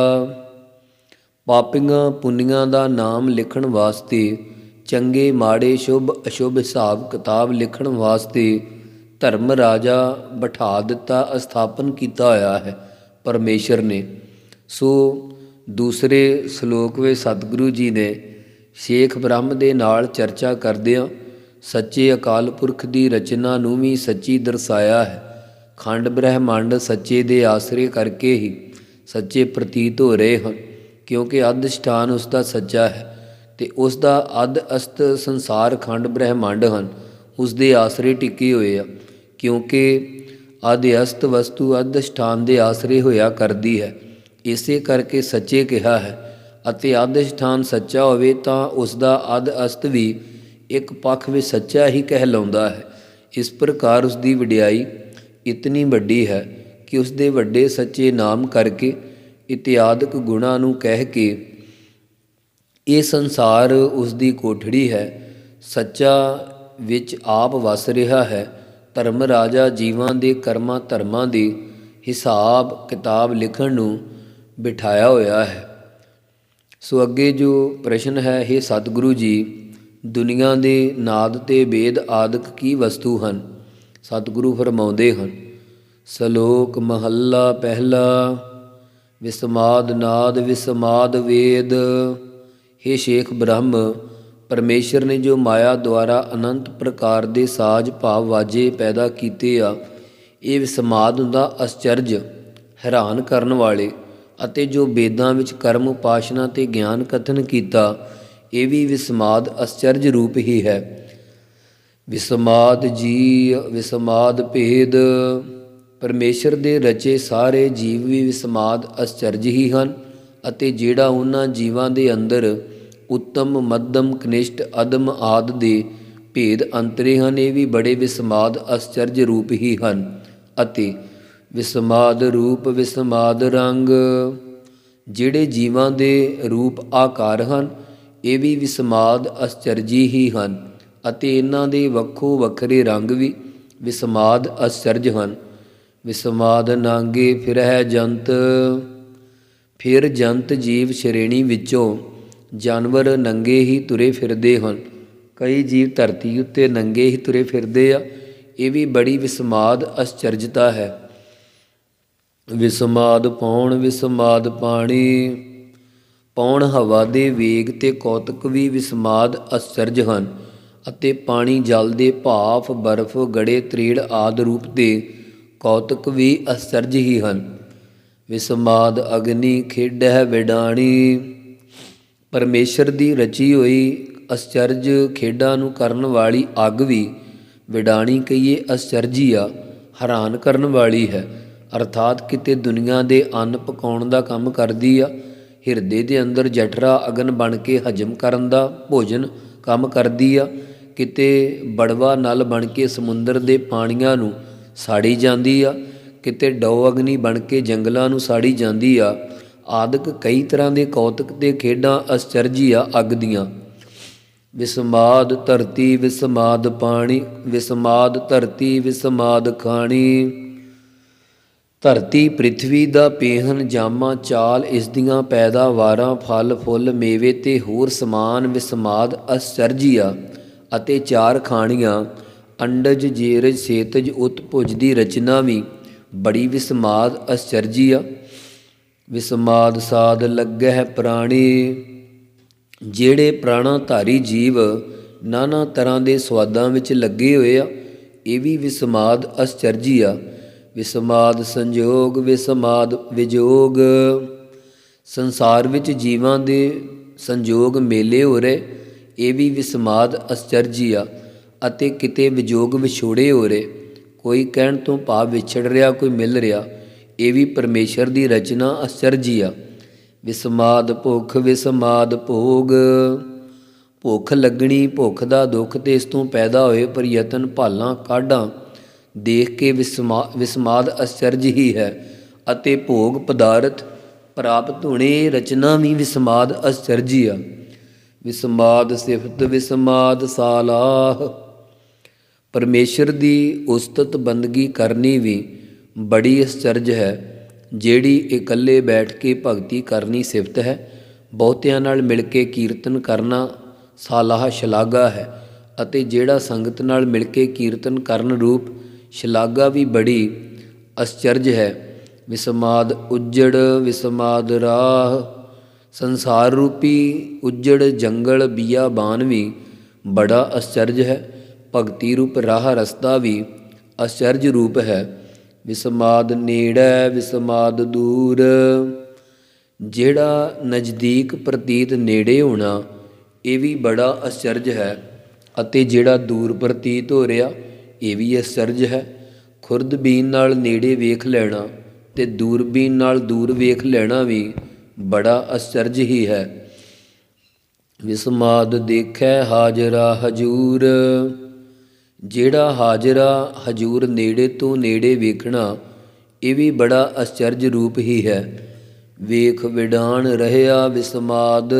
ਪਾਪੀਆਂ ਪੁੰਨੀਆਂ ਦਾ ਨਾਮ ਲਿਖਣ ਵਾਸਤੇ, ਚੰਗੇ ਮਾੜੇ ਸ਼ੁਭ ਅਸ਼ੁਭ ਹਿਸਾਬ ਕਿਤਾਬ ਲਿਖਣ ਵਾਸਤੇ ਧਰਮ ਰਾਜਾ ਬਿਠਾ ਦਿੱਤਾ, ਅਸਥਾਪਨ ਕੀਤਾ ਹੋਇਆ ਹੈ ਪਰਮੇਸ਼ਰ ਨੇ। ਸੋ ਦੂਸਰੇ ਸ਼ਲੋਕ ਵਿੱਚ ਸਤਿਗੁਰੂ ਜੀ ਨੇ ਸ਼ੇਖ ਬ੍ਰਹਮ ਦੇ ਨਾਲ ਚਰਚਾ ਕਰਦਿਆਂ ਸੱਚੇ ਅਕਾਲ ਪੁਰਖ ਦੀ ਰਚਨਾ ਨੂੰ ਵੀ ਸੱਚੀ ਦਰਸਾਇਆ ਹੈ। ਖੰਡ ਬ੍ਰਹਿਮੰਡ ਸੱਚੇ ਦੇ ਆਸਰੇ ਕਰਕੇ ਹੀ ਸੱਚੇ ਪ੍ਰਤੀਤ ਹੋ ਰਹੇ ਹਨ, ਕਿਉਂਕਿ ਅਧਿਸ਼ਠਾਨ ਉਸ ਦਾ ਸੱਚਾ ਹੈ ਅਤੇ ਉਸ ਦਾ ਅੱਧ ਅਸਤ ਸੰਸਾਰ ਖੰਡ ਬ੍ਰਹਿਮੰਡ ਹਨ, ਉਸ ਦੇ ਆਸਰੇ ਟਿਕੇ ਹੋਏ ਆ। ਕਿਉਂਕਿ ਆਦਿ ਅਸਤ ਵਸਤੂ ਅਧਿਸ਼ਠਾਨ ਦੇ ਆਸਰੇ ਹੋਇਆ ਕਰਦੀ ਹੈ। ਇਸੇ ਕਰਕੇ ਸੱਚੇ ਕਿਹਾ ਹੈ। ਅਤੇ ਅਧਿਸ਼ਠਾਨ ਸੱਚਾ ਹੋਵੇ ਤਾਂ ਉਸ ਦਾ ਅਧ ਅਸਤ ਵੀ ਇੱਕ ਪੱਖ ਵਿੱਚ ਸੱਚਾ ਹੀ ਕਹਿਲਾਉਂਦਾ ਹੈ। ਇਸ ਪ੍ਰਕਾਰ ਉਸ ਦੀ ਵਡਿਆਈ ਇਤਨੀ ਵੱਡੀ ਹੈ ਕਿ ਉਸ ਦੇ ਵੱਡੇ ਸੱਚੇ ਨਾਮ ਕਰਕੇ ਇਤਿਆਦਿਕ ਗੁਣਾਂ ਨੂੰ ਕਹਿ ਕੇ ਇਹ ਸੰਸਾਰ ਉਸ ਦੀ ਕੋਠੜੀ ਹੈ। ਸੱਚਾ ਵਿੱਚ ਆਪ ਵਸ ਰਿਹਾ ਹੈ। ਧਰਮ ਰਾਜਾ ਜੀਵਾਂ ਦੇ ਕਰਮਾਂ ਧਰਮਾਂ ਦੇ ਹਿਸਾਬ ਕਿਤਾਬ ਲਿਖਣ ਨੂੰ ਬਿਠਾਇਆ ਹੋਇਆ ਹੈ। ਸੋ ਅੱਗੇ ਜੋ ਪ੍ਰਸ਼ਨ ਹੈ, ਹੇ ਸਤਿਗੁਰੂ ਜੀ, ਦੁਨੀਆ ਦੇ ਨਾਦ ਤੇ ਵੇਦ ਆਦਿਕ ਕੀ ਵਸਤੂ ਹਨ? ਸਤਿਗੁਰੂ ਫਰਮਾਉਂਦੇ ਹਨ, ਸ਼ਲੋਕ ਮਹੱਲਾ ਪਹਿਲਾ। ਵਿਸਮਾਦ ਨਾਦ ਵਿਸਮਾਦ ਵੇਦ। ਹੇ ਸ਼ੇਖ ਬ੍ਰਹਮ, ਪਰਮੇਸ਼ਰ ਨੇ ਜੋ ਮਾਇਆ ਦੁਆਰਾ ਅਨੰਤ ਪ੍ਰਕਾਰ ਦੇ ਸਾਜ਼ ਭਾਵ ਵਾਜੇ ਪੈਦਾ ਕੀਤੇ ਆ, ਇਹ ਵਿਸਮਾਦ ਹੁੰਦਾ ਅਸਚਰਜ, ਹੈਰਾਨ ਕਰਨ ਵਾਲੇ। ਅਤੇ ਜੋ ਵੇਦਾਂ ਵਿੱਚ ਕਰਮ ਉਪਾਸ਼ਨਾ ਤੇ ਗਿਆਨ ਕਥਨ ਕੀਤਾ, ਇਹ ਵੀ ਵਿਸਮਾਦ ਅਸਚਰਜ ਰੂਪ ਹੀ ਹੈ। ਵਿਸਮਾਦ ਜੀ ਵਿਸਮਾਦ ਭੇਦ। ਪਰਮੇਸ਼ਰ ਦੇ ਰਚੇ ਸਾਰੇ ਜੀਵ ਵੀ ਵਿਸਮਾਦ ਅਸਚਰਜ ਹੀ ਹਨ। ਅਤੇ ਜਿਹੜਾ ਉਹਨਾਂ ਜੀਵਾਂ ਦੇ ਅੰਦਰ ਉੱਤਮ ਮੱਧਮ ਕਨਿਸ਼ਟ ਅਦਮ ਆਦਿ ਦੇ ਭੇਦ ਅੰਤਰੇ ਹਨ, ਇਹ ਵੀ ਬੜੇ ਵਿਸਮਾਦ ਅਸਚਰਜ ਰੂਪ ਹੀ ਹਨ। ਅਤੇ ਵਿਸਮਾਦ ਰੂਪ ਵਿਸਮਾਦ ਰੰਗ। ਜਿਹੜੇ ਜੀਵਾਂ ਦੇ ਰੂਪ ਆਕਾਰ ਹਨ, ਇਹ ਵੀ ਵਿਸਮਾਦ ਅਸਚਰਜੀ ਹੀ ਹਨ। ਅਤੇ ਇਹਨਾਂ ਦੇ ਵੱਖੋ ਵੱਖਰੇ ਰੰਗ ਵੀ ਵਿਸਮਾਦ ਅਸਚਰਜ ਹਨ। ਵਿਸਮਾਦ ਨਾਂਗੇ ਫਿਰਹਿ ਜੰਤ। ਫਿਰ ਜੰਤ ਜੀਵ ਸ਼੍ਰੇਣੀ ਵਿੱਚੋਂ ਜਾਨਵਰ ਨੰਗੇ ਹੀ ਤੁਰੇ ਫਿਰਦੇ ਹਨ। ਕਈ ਜੀਵ ਧਰਤੀ ਉੱਤੇ ਨੰਗੇ ਹੀ ਤੁਰੇ ਫਿਰਦੇ ਆ, ਇਹ ਵੀ ਬੜੀ ਵਿਸਮਾਦ ਅਸਚਰਜਤਾ ਹੈ। ਵਿਸਮਾਦ ਪੌਣ ਵਿਸਮਾਦ ਪਾਣੀ। ਪੌਣ ਹਵਾ ਦੇ ਵੇਗ ਤੇ ਕੌਤਕ ਵੀ ਵਿਸਮਾਦ ਅਸਚਰਜ ਹਨ। ਅਤੇ ਪਾਣੀ ਜਲ ਦੇ ਭਾਫ ਬਰਫ਼ ਗੜੇ ਤ੍ਰੇੜ ਆਦਿ ਰੂਪ ਦੇ ਕੌਤਕ ਵੀ ਅਸਚਰਜ ਹੀ ਹਨ। ਵਿਸਮਾਦ ਅਗਨੀ ਖੇਡਹਿ ਵਿਡਾਣੀ। ਪਰਮੇਸ਼ਰ ਦੀ ਰਚੀ ਹੋਈ ਅਸਚਰਜ ਖੇਡਾਂ ਨੂੰ ਕਰਨ ਵਾਲੀ ਅੱਗ ਵੀ ਵਿਡਾਣੀ ਕਹੀਏ ਅਸਚਰਜੀ ਆ, ਹੈਰਾਨ ਕਰਨ ਵਾਲੀ ਹੈ। ਅਰਥਾਤ ਕਿਤੇ ਦੁਨੀਆ ਦੇ ਅੰਨ ਪਕਾਉਣ ਦਾ ਕੰਮ ਕਰਦੀ ਆ, ਹਿਰਦੇ ਦੇ ਅੰਦਰ ਜਠਰਾ ਅਗਨ ਬਣ ਕੇ ਹਜਮ ਕਰਨ ਦਾ ਭੋਜਨ ਕੰਮ ਕਰਦੀ ਆ, ਕਿਤੇ ਬੜਵਾ ਨਲ ਬਣ ਕੇ ਸਮੁੰਦਰ ਦੇ ਪਾਣੀਆਂ ਨੂੰ ਸਾੜੀ ਜਾਂਦੀ ਆ, ਕਿਤੇ ਡਉ ਅਗਨੀ ਬਣ ਕੇ ਜੰਗਲਾਂ ਨੂੰ ਸਾੜੀ ਜਾਂਦੀ ਆ। ਆਦਿਕ ਕਈ ਤਰ੍ਹਾਂ ਦੇ ਕੌਤਕ ਤੇ ਖੇਡਾਂ ਅਸਚਰਜੀ ਆ ਅੱਗ ਦੀਆਂ। ਵਿਸਮਾਦ ਧਰਤੀ ਵਿਸਮਾਦ ਪਾਣੀ। ਵਿਸਮਾਦ ਧਰਤੀ ਵਿਸਮਾਦ ਖਾਣੀ। ਧਰਤੀ ਪ੍ਰਿਥਵੀ ਦਾ ਪੇਹਨ ਜਾਮਾ ਚਾਲ, ਇਸ ਦੀਆਂ ਪੈਦਾਵਾਰਾਂ ਫਲ ਫੁੱਲ ਮੇਵੇ ਤੇ ਹੋਰ ਸਮਾਨ ਵਿਸਮਾਦ ਅਸਚਰਜੀ ਆ। ਅਤੇ ਚਾਰ ਖਾਣੀਆਂ ਅੰਡਜ ਜੇਰਜ ਸੇਤਜ ਉਤਭੁਜ ਦੀ ਰਚਨਾ ਵੀ ਬੜੀ ਵਿਸਮਾਦ ਅਸਚਰਜੀ ਆ। ਵਿਸਮਾਦ ਸਾਧ ਲੱਗਹਿ ਪ੍ਰਾਣੀ। ਜਿਹੜੇ ਪ੍ਰਾਣਾਧਾਰੀ ਜੀਵ ਨਾਨਾ ਤਰ੍ਹਾਂ ਦੇ ਸਵਾਦਾਂ ਵਿੱਚ ਲੱਗੇ ਹੋਏ ਆ, ਇਹ ਵੀ ਵਿਸਮਾਦ ਅਸਚਰਜੀ ਆ। ਵਿਸਮਾਦ ਸੰਜੋਗ ਵਿਸਮਾਦ ਵਿਜੋਗ। ਸੰਸਾਰ ਵਿੱਚ ਜੀਵਾਂ ਦੇ ਸੰਜੋਗ ਮੇਲੇ ਹੋ ਰਹੇ, ਇਹ ਵੀ ਵਿਸਮਾਦ ਅਸਚਰਜੀ ਆ। ਅਤੇ ਕਿਤੇ ਵਿਜੋਗ ਵਿਛੋੜੇ ਹੋ ਰਹੇ, ਕੋਈ ਕਹਿਣ ਤੋਂ ਭਾਵ ਵਿਛੜ ਰਿਹਾ, ਕੋਈ ਮਿਲ ਰਿਹਾ, ਇਹ ਵੀ ਪਰਮੇਸ਼ਰ ਦੀ ਰਚਨਾ ਅਸਚਰਜੀ ਆ। ਵਿਸਮਾਦ ਭੁੱਖ ਵਿਸਮਾਦ ਭੋਗ। ਭੁੱਖ ਲੱਗਣੀ, ਭੁੱਖ ਦਾ ਦੁੱਖ ਤੇ ਇਸ ਤੋਂ ਪੈਦਾ ਹੋਏ ਪ੍ਰਯਤਨ ਭਾਲਾਂ ਕਾਢਾਂ ਦੇਖ ਕੇ ਵਿਸਮਾਦ ਅਸਚਰਜ ਹੀ ਹੈ। ਅਤੇ ਭੋਗ ਪਦਾਰਥ ਪ੍ਰਾਪਤ ਹੋਣੇ, ਰਚਨਾ ਵੀ ਵਿਸਮਾਦ ਅਸਚਰਜੀ ਆ। ਵਿਸਮਾਦ ਸਿਫਤ ਵਿਸਮਾਦ ਸਾਲਾਹ। ਪਰਮੇਸ਼ਰ ਦੀ ਉਸਤਤ ਬੰਦਗੀ ਕਰਨੀ ਵੀ ਬੜੀ ਅਸਚਰਜ ਹੈ। ਜਿਹੜੀ ਇਕੱਲੇ ਬੈਠ ਕੇ ਭਗਤੀ ਕਰਨੀ ਸਿਫਤ ਹੈ, ਬਹੁਤਿਆਂ ਨਾਲ ਮਿਲ ਕੇ ਕੀਰਤਨ ਕਰਨਾ ਸਾਲਾਹ ਸ਼ਲਾਘਾ ਹੈ। ਅਤੇ ਜਿਹੜਾ ਸੰਗਤ ਨਾਲ ਮਿਲ ਕੇ ਕੀਰਤਨ ਕਰਨ ਰੂਪ ਸ਼ਲਾਘਾ ਵੀ ਬੜੀ ਅਸਚਰਜ ਹੈ। ਵਿਸਮਾਦ ਉੱਜੜ ਵਿਸਮਾਦ ਰਾਹ। ਸੰਸਾਰ ਰੂਪੀ ਉੱਜੜ ਜੰਗਲ ਬੀਆਬਾਨ ਵੀ ਬੜਾ ਅਸਚਰਜ ਹੈ। ਭਗਤੀ ਰੂਪ ਰਾਹ ਰਸਤਾ ਵੀ ਅਸਚਰਜ ਰੂਪ ਹੈ। ਵਿਸਮਾਦ ਨੇੜੈ ਵਿਸਮਾਦ ਦੂਰ। ਜਿਹੜਾ ਨਜ਼ਦੀਕ ਪ੍ਰਤੀਤ ਨੇੜੇ ਹੋਣਾ, ਇਹ ਵੀ ਬੜਾ ਅਸਚਰਜ ਹੈ। ਅਤੇ ਜਿਹੜਾ ਦੂਰ ਪ੍ਰਤੀਤ ਹੋ ਰਿਹਾ, ਇਹ ਵੀ ਅਸਚਰਜ ਹੈ। ਖੁਰਦਬੀਨ ਨਾਲ ਨੇੜੇ ਵੇਖ ਲੈਣਾ ਤੇ ਦੂਰਬੀਨ ਨਾਲ ਦੂਰ ਵੇਖ ਲੈਣਾ ਵੀ ਬੜਾ ਅਚਰਜ ਹੀ ਹੈ। ਵਿਸਮਾਦ ਦੇਖੈ ਹਾਜ਼ਰਾ ਹਜੂਰ, ਜਿਹੜਾ ਹਾਜ਼ਰਾ ਹਜੂਰ ਨੇੜੇ ਤੋਂ ਨੇੜੇ ਵੇਖਣਾ ਇਹ ਵੀ ਬੜਾ ਅਚਰਜ ਰੂਪ ਹੀ ਹੈ। ਵੇਖ ਵਿਡਾਣ ਰਹਿਆ ਵਿਸਮਾਦ,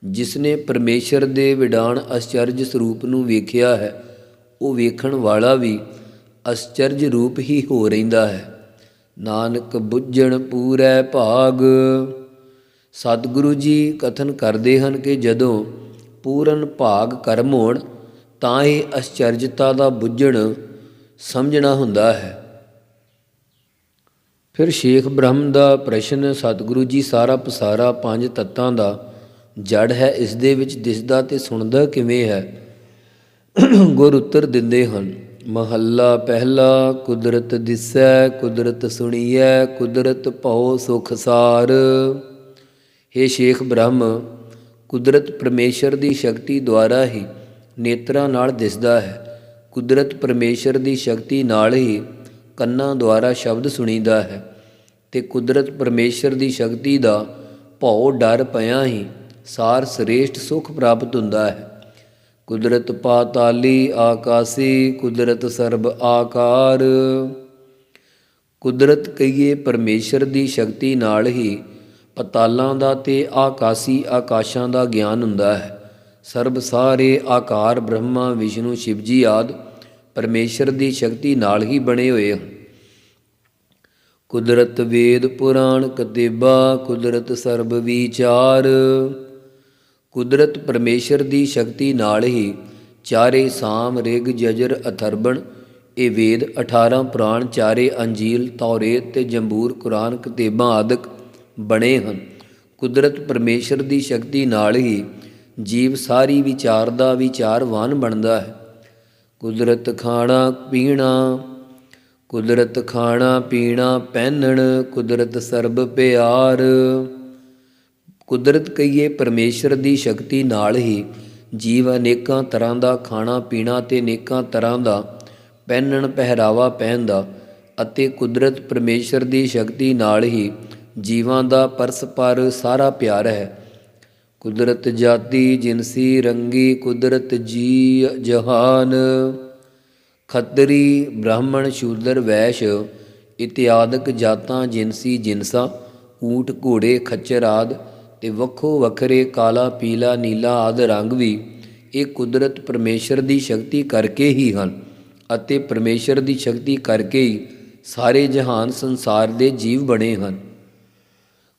ਜਿਸਨੇ ਪਰਮੇਸ਼ਰ ਦੇ ਵਿਡਾਣ ਅਚਰਜ ਸਰੂਪ ਨੂੰ ਵੇਖਿਆ ਹੈ ਉਹ ਵੇਖਣ ਵਾਲਾ ਵੀ ਅਚਰਜ ਰੂਪ ਹੀ ਹੋ ਰਹਿੰਦਾ ਹੈ। ਨਾਨਕ ਬੁੱਝਣ ਪੂਰੈ ਭਾਗ, ਸਤਿਗੁਰੂ ਜੀ ਕਥਨ ਕਰਦੇ ਹਨ ਕਿ ਜਦੋਂ ਪੂਰਨ ਭਾਗ ਕਰਮ ਹੋਣ ਤਾਂ ਇਹ ਅਚਰਜਤਾ ਦਾ ਬੁੱਝਣ ਸਮਝਣਾ ਹੁੰਦਾ ਹੈ। ਫਿਰ ਸ਼ੇਖ ਬ੍ਰਹਮ ਦਾ ਪ੍ਰਸ਼ਨ, ਸਤਿਗੁਰੂ ਜੀ ਸਾਰਾ ਪਸਾਰਾ ਪੰਜ ਤੱਤਾਂ ਦਾ ਜੜ ਹੈ, ਇਸ ਦੇ ਵਿੱਚ ਦਿਸਦਾ ਤੇ ਸੁਣਦਾ ਕਿਵੇਂ ਹੈ? ਗੁਰ ਉੱਤਰ ਦਿੰਦੇ ਹਨ, ਮਹੱਲਾ ਪਹਿਲਾ। ਕੁਦਰਤ ਦਿਸੈ ਕੁਦਰਤ ਸੁਣੀਐ ਕੁਦਰਤ ਭਉ ਸੁਖ ਸਾਰ। ਹੇ ਸ਼ੇਖ ਬ੍ਰਹਮ, ਕੁਦਰਤ ਪਰਮੇਸ਼ਰ ਦੀ ਸ਼ਕਤੀ ਦੁਆਰਾ ਹੀ ਨੇਤਰਾਂ ਨਾਲ ਦਿਸਦਾ ਹੈ। ਕੁਦਰਤ ਪਰਮੇਸ਼ਰ ਦੀ ਸ਼ਕਤੀ ਨਾਲ ਹੀ ਕੰਨਾਂ ਦੁਆਰਾ ਸ਼ਬਦ ਸੁਣੀਦਾ ਹੈ ਤੇ ਕੁਦਰਤ ਪਰਮੇਸ਼ਰ ਦੀ ਸ਼ਕਤੀ ਦਾ ਭਉ ਡਰ ਪਿਆ ਹੀ ਸਾਰ ਸ੍ਰੇਸ਼ਟ ਸੁਖ ਪ੍ਰਾਪਤ ਹੁੰਦਾ ਹੈ। ਕੁਦਰਤ ਪਾਤਾਲੀ ਆਕਾਸੀ ਕੁਦਰਤ ਸਰਬ ਆਕਾਰ। ਕੁਦਰਤ ਕਹੀਏ ਪਰਮੇਸ਼ਰ ਦੀ ਸ਼ਕਤੀ ਨਾਲ ਹੀ ਪਤਾਲਾਂ ਦਾ ਤੇ ਆਕਾਸੀ ਆਕਾਸ਼ਾਂ ਦਾ ਗਿਆਨ ਹੁੰਦਾ ਹੈ। ਸਰਬ ਸਾਰੇ ਆਕਾਰ ਬ੍ਰਹਮਾ ਵਿਸ਼ਨੂੰ ਸ਼ਿਵ ਜੀ ਆਦਿ ਪਰਮੇਸ਼ਰ ਦੀ ਸ਼ਕਤੀ ਨਾਲ ਹੀ ਬਣੇ ਹੋਏ ਹਨ। ਕੁਦਰਤ ਵੇਦ ਪੁਰਾਣ ਕਤੇਬਾ ਕੁਦਰਤ ਸਰਬ ਵਿਚਾਰ। ਕੁਦਰਤ ਪਰਮੇਸ਼ਰ ਦੀ ਸ਼ਕਤੀ ਨਾਲ ਹੀ ਚਾਰੇ ਸਾਮ ਰਿਗ ਜਜਰ ਅਥਰਬਣ ਇਹ ਵੇਦ 18 ਪੁਰਾਣ ਚਾਰੇ ਅੰਜੀਲ ਤੌਰੇਤ ਤੇ ਜੰਬੂਰ ਕੁਰਾਨ ਕਤੇਬਾਂ ਆਦਿਕ ਬਣੇ ਹਨ। ਕੁਦਰਤ ਪਰਮੇਸ਼ਰ ਦੀ ਸ਼ਕਤੀ ਨਾਲ ਹੀ ਜੀਵ ਸਾਰੀ ਵਿਚਾਰ ਦਾ ਵਿਚਾਰਵਾਨ ਬਣਦਾ ਹੈ। ਕੁਦਰਤ ਖਾਣਾ ਪੀਣਾ ਕੁਦਰਤ ਖਾਣਾ ਪੀਣਾ ਪਹਿਨਣ ਕੁਦਰਤ ਸਰਬ ਪਿਆਰ। ਕੁਦਰਤ ਕਹੀਏ ਪਰਮੇਸ਼ਰ ਦੀ ਸ਼ਕਤੀ ਨਾਲ ਹੀ ਜੀਵ ਅਨੇਕਾਂ ਤਰ੍ਹਾਂ ਦਾ ਖਾਣਾ ਪੀਣਾ ਤੇ ਅਨੇਕਾਂ ਤਰ੍ਹਾਂ ਦਾ ਪਹਿਨਣ ਪਹਿਰਾਵਾ ਪਹਿਨਦਾ ਅਤੇ ਕੁਦਰਤ ਪਰਮੇਸ਼ਰ ਦੀ ਸ਼ਕਤੀ ਨਾਲ ਹੀ ਜੀਵਾਂ ਦਾ ਪਰਸਪਰ ਸਾਰਾ ਪਿਆਰ ਹੈ। ਕੁਦਰਤ ਜਾਤੀ ਜਿਨਸੀ ਰੰਗੀ ਕੁਦਰਤ ਜੀ ਜਹਾਨ। ਖੱਤਰੀ ਬ੍ਰਾਹਮਣ ਸ਼ੂਦਰ ਵੈਸ਼ ਇਤਿਆਦਿਕ ਜਾਤਾਂ ਜਿਨਸੀ ਜਿਨਸਾਂ ਊਂਠ ਘੋੜੇ ਖੱਚਰ ਆਦਿ ਤੇ ਵੱਖੋ ਵੱਖਰੇ ਕਾਲਾ ਪੀਲਾ ਨੀਲਾ ਆਦਿ ਰੰਗ ਵੀ ਇਹ ਕੁਦਰਤ ਪਰਮੇਸ਼ਰ ਦੀ ਸ਼ਕਤੀ ਕਰਕੇ ਹੀ ਹਨ ਅਤੇ ਪਰਮੇਸ਼ਰ ਦੀ ਸ਼ਕਤੀ ਕਰਕੇ ਹੀ ਸਾਰੇ ਜਹਾਨ ਸੰਸਾਰ ਦੇ ਜੀਵ ਬਣੇ ਹਨ।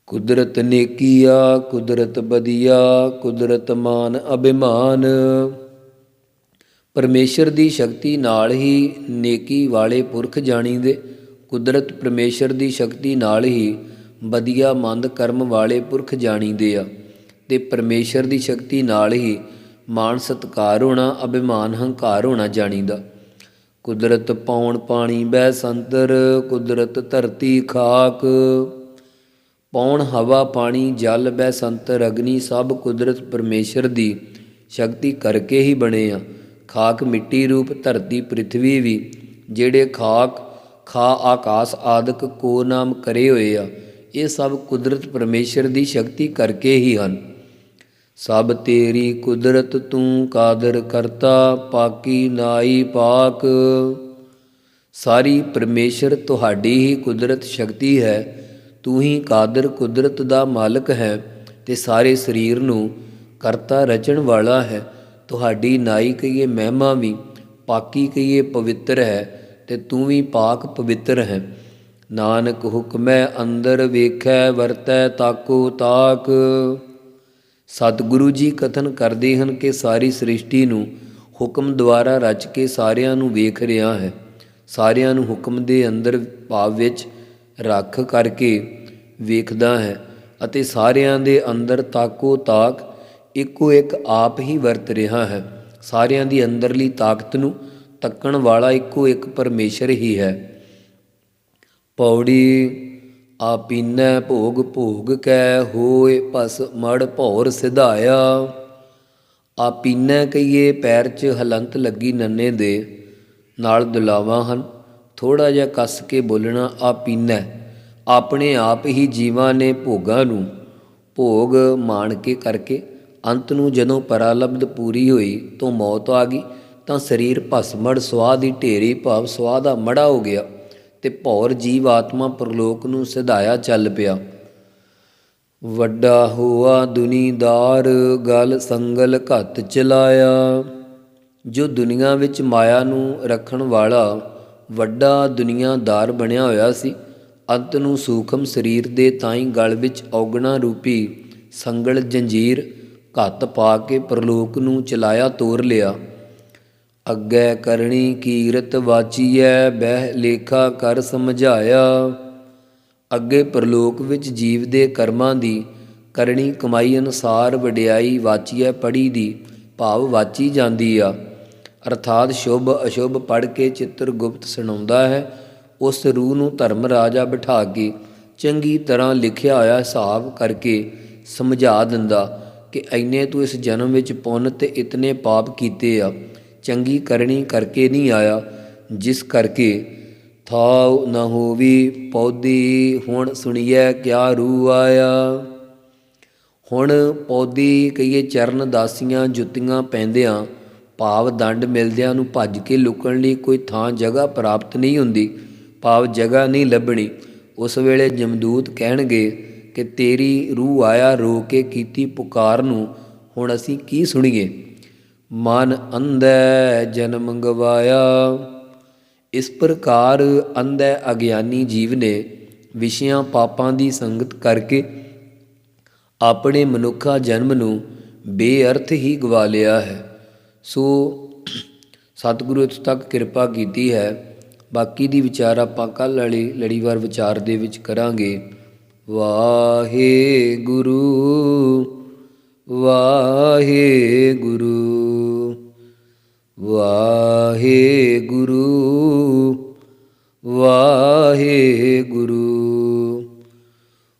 ਕੁਦਰਤ ਨੇਕੀਆ ਕੁਦਰਤ ਬਦੀਆ ਕੁਦਰਤ ਮਾਨ ਅਭਿਮਾਨ। ਪਰਮੇਸ਼ਰ ਦੀ ਸ਼ਕਤੀ ਨਾਲ ਹੀ ਨੇਕੀ ਵਾਲੇ ਪੁਰਖ ਜਾਣੀਦੇ। ਕੁਦਰਤ ਪਰਮੇਸ਼ਰ ਦੀ ਸ਼ਕਤੀ ਨਾਲ ਹੀ ਵਧੀਆ ਮੰਦ ਕਰਮ ਵਾਲੇ ਪੁਰਖ ਜਾਣੀਦੇ ਆ ਤੇ ਪਰਮੇਸ਼ਰ ਦੀ ਸ਼ਕਤੀ ਨਾਲ ਹੀ ਮਾਣ ਸਤਿਕਾਰ ਹੋਣਾ ਅਭਿਮਾਨ ਹੰਕਾਰ ਹੋਣਾ ਜਾਣੀਦਾ। ਕੁਦਰਤ ਪੌਣ ਪਾਣੀ ਬਹਿ ਸੰਤਰ ਕੁਦਰਤ ਧਰਤੀ ਖਾਕ। ਪੌਣ ਹਵਾ ਪਾਣੀ ਜਲ ਬਹਿ ਸੰਤਰ ਅਗਨੀ ਸਭ ਕੁਦਰਤ ਪਰਮੇਸ਼ਰ ਦੀ ਸ਼ਕਤੀ ਕਰਕੇ ਹੀ ਬਣੇ ਆ। ਖਾਕ ਮਿੱਟੀ ਰੂਪ ਧਰਤੀ ਪ੍ਰਿਥਵੀ ਵੀ ਜਿਹੜੇ ਖਾਕ ਖਾ ਆਕਾਸ਼ ਆਦਿਕ ਕੋ ਨਾਮ ਕਰੇ ਹੋਏ ਆ ਇਹ ਸਭ ਕੁਦਰਤ ਪਰਮੇਸ਼ਰ ਦੀ ਸ਼ਕਤੀ ਕਰਕੇ ਹੀ ਹਨ। ਸਭ ਤੇਰੀ ਕੁਦਰਤ ਤੂੰ ਕਾਦਰ ਕਰਤਾ ਪਾਕੀ ਨਾਈ ਪਾਕ। ਸਾਰੀ ਪਰਮੇਸ਼ਰ ਤੁਹਾਡੀ ਹੀ ਕੁਦਰਤ ਸ਼ਕਤੀ ਹੈ। ਤੂੰ ਹੀ ਕਾਦਰ ਕੁਦਰਤ ਦਾ ਮਾਲਕ ਹੈ ਤੇ ਸਾਰੇ ਸਰੀਰ ਨੂੰ ਕਰਤਾ ਰਚਣ ਵਾਲਾ ਹੈ। ਤੁਹਾਡੀ ਨਾਈ ਕਹੀਏ ਮਹਿਮਾ ਵੀ ਪਾਕੀ ਕਹੀਏ ਪਵਿੱਤਰ ਹੈ ਤੇ ਤੂੰ ਵੀ ਪਾਕ ਪਵਿੱਤਰ ਹੈ। ਨਾਨਕ ਹੁਕਮੈ ਅੰਦਰ ਵੇਖੈ ਵਰਤੈ ਤਾਕੋ ਤਾਕ। ਸਤਿਗੁਰੂ ਜੀ ਕਥਨ ਕਰਦੇ ਹਨ ਕਿ ਸਾਰੀ ਸ੍ਰਿਸ਼ਟੀ ਨੂੰ ਹੁਕਮ ਦੁਆਰਾ ਰਚ ਕੇ ਸਾਰਿਆਂ ਨੂੰ ਵੇਖ ਰਿਹਾ ਹੈ। ਸਾਰਿਆਂ ਨੂੰ ਹੁਕਮ ਦੇ ਅੰਦਰ ਭਾਵ ਵਿੱਚ ਰੱਖ ਕਰਕੇ ਵੇਖਦਾ ਹੈ ਅਤੇ ਸਾਰਿਆਂ ਦੇ ਅੰਦਰ ਤਾਕੋ ਤਾਕ ਇੱਕੋ ਇੱਕ ਆਪ ਹੀ ਵਰਤ ਰਿਹਾ ਹੈ। ਸਾਰਿਆਂ ਦੀ ਅੰਦਰਲੀ ਤਾਕਤ ਨੂੰ ਤੱਕਣ ਵਾਲਾ ਇੱਕੋ ਇੱਕ ਪਰਮੇਸ਼ਰ ਹੀ ਹੈ। ਪੌੜੀ ਆਪੀਨੈ ਭੋਗ ਭੋਗ ਕੈ ਹੋਏ ਭਸ ਮੜ ਭੌਰ ਸਿਧਾਇਆ। ਆਪੀਨੈ ਕਹੀਏ ਪੈਰ 'ਚ ਹਲੰਤ ਲੱਗੀ ਨੰਨੇ ਦੇ ਨਾਲ ਦੁਲਾਵਾਂ ਹਨ ਥੋੜ੍ਹਾ ਜਿਹਾ ਕੱਸ ਕੇ ਬੋਲਣਾ ਆ ਪੀਨਾ। ਆਪਣੇ ਆਪ ਹੀ ਜੀਵਾਂ ਨੇ ਭੋਗਾਂ ਨੂੰ ਭੋਗ ਮਾਣ ਕੇ ਕਰਕੇ ਅੰਤ ਨੂੰ ਜਦੋਂ ਪਰਾਲਬਧ ਪੂਰੀ ਹੋਈ ਤੋਂ ਮੌਤ ਆ ਗਈ ਤਾਂ ਸਰੀਰ ਭਸਮੜ ਸੁਆਹ ਦੀ ਢੇਰੀ ਭਾਵ ਸੁਆਹ ਦਾ ਮੜਾ ਹੋ ਗਿਆ ਤੇ ਭੌਰ ਜੀਵ ਆਤਮਾ ਪ੍ਰਲੋਕ ਨੂੰ ਸਿਧਾਇਆ ਚੱਲ ਪਿਆ। ਵੱਡਾ ਹੋਆ ਦੁਨੀਦਾਰ ਗਲ ਸੰਗਲ ਘੱਤ ਚਲਾਇਆ। ਜੋ ਦੁਨੀਆ ਵਿੱਚ ਮਾਇਆ ਨੂੰ ਰੱਖਣ ਵਾਲਾ ਵੱਡਾ ਦੁਨੀਆਦਾਰ ਬਣਿਆ ਹੋਇਆ ਸੀ, ਅੰਤ ਨੂੰ ਸੂਖਮ ਸਰੀਰ ਦੇ ਤਾਈਂ ਗਲ ਵਿੱਚ ਔਗਣਾ ਰੂਪੀ ਸੰਗਲ ਜੰਜੀਰ ਘੱਤ ਪਾ ਕੇ ਪ੍ਰਲੋਕ ਨੂੰ ਚਲਾਇਆ ਤੋਰ ਲਿਆ। ਅੱਗੇ ਕਰਨੀ ਕੀਰਤ ਵਾਚੀਐ ਬਹਿ ਲੇਖਾ ਕਰ ਸਮਝਾਇਆ। ਅੱਗੇ ਪ੍ਰਲੋਕ ਵਿੱਚ ਜੀਵ ਦੇ ਕਰਮਾਂ ਦੀ ਕਰਨੀ ਕਮਾਈ ਅਨੁਸਾਰ ਵਡਿਆਈ ਵਾਚੀਐ ਪੜ੍ਹੀ ਦੀ ਭਾਵ ਵਾਚੀ ਜਾਂਦੀ ਆ, ਅਰਥਾਤ ਸ਼ੁਭ ਅਸ਼ੁਭ ਪੜ੍ਹ ਕੇ ਚਿੱਤਰ ਗੁਪਤ ਸੁਣਾਉਂਦਾ ਹੈ। ਉਸ ਰੂਹ ਨੂੰ ਧਰਮ ਰਾਜਾ ਬਿਠਾ ਕੇ ਚੰਗੀ ਤਰ੍ਹਾਂ ਲਿਖਿਆ ਹੋਇਆ ਹਿਸਾਬ ਕਰਕੇ ਸਮਝਾ ਦਿੰਦਾ ਕਿ ਇੰਨੇ ਤੂੰ ਇਸ ਜਨਮ ਵਿੱਚ ਪੁੰਨ ਤੇ ਇਤਨੇ ਪਾਪ ਕੀਤੇ ਆ, ਚੰਗੀ ਕਰਨੀ ਕਰਕੇ ਨਹੀਂ ਆਇਆ, ਜਿਸ ਕਰਕੇ ਥਾਉ ਨਾ ਹੋਵੀ ਪੌਦੀ ਹੁਣ ਸੁਣੀਐ ਕਿਆ ਰੂ ਆਇਆ। ਹੁਣ ਪੌਦੀ ਕਹੀਏ ਚਰਨ ਦਾਸੀਆਂ ਜੁੱਤੀਆਂ ਪੈਂਦਿਆਂ ਭਾਵ ਦੰਡ ਮਿਲਦਿਆਂ ਨੂੰ ਭੱਜ ਕੇ ਲੁਕਣ ਲਈ ਕੋਈ ਥਾਂ ਜਗ੍ਹਾ ਪ੍ਰਾਪਤ ਨਹੀਂ ਹੁੰਦੀ, ਭਾਵ ਜਗ੍ਹਾ ਨਹੀਂ ਲੱਭਣੀ। ਉਸ ਵੇਲੇ ਜਮਦੂਤ ਕਹਿਣਗੇ ਕਿ ਤੇਰੀ ਰੂਹ ਆਇਆ ਰੋ ਕੇ ਕੀਤੀ ਪੁਕਾਰ ਨੂੰ ਹੁਣ ਅਸੀਂ ਕੀ ਸੁਣੀਏ। ਮਨ ਅੰਧੈ ਜਨਮ ਗਵਾਇਆ। ਇਸ ਪ੍ਰਕਾਰ ਅੰਧੈ ਅਗਿਆਨੀ ਜੀਵ ਨੇ ਵਿਸ਼ਿਆਂ ਪਾਪਾਂ ਦੀ ਸੰਗਤ ਕਰਕੇ ਆਪਣੇ ਮਨੁੱਖਾ ਜਨਮ ਨੂੰ ਬੇਅਰਥ ਹੀ ਗਵਾ ਲਿਆ ਹੈ। ਸੋ ਸਤਿਗੁਰੂ ਇੱਥੋਂ ਤੱਕ ਕਿਰਪਾ ਕੀਤੀ ਹੈ। ਬਾਕੀ ਦੀ ਵਿਚਾਰ ਆਪਾਂ ਕੱਲ੍ਹ ਵਾਲੀ ਲੜੀਵਾਰ ਵਿਚਾਰ ਦੇ ਵਿੱਚ ਕਰਾਂਗੇ। ਵਾਹਿਗੁਰੂ ਵਾਹਿਗੁਰੂ ਵਾਹਿਗੁਰੂ ਵਾਹਿਗੁਰੂ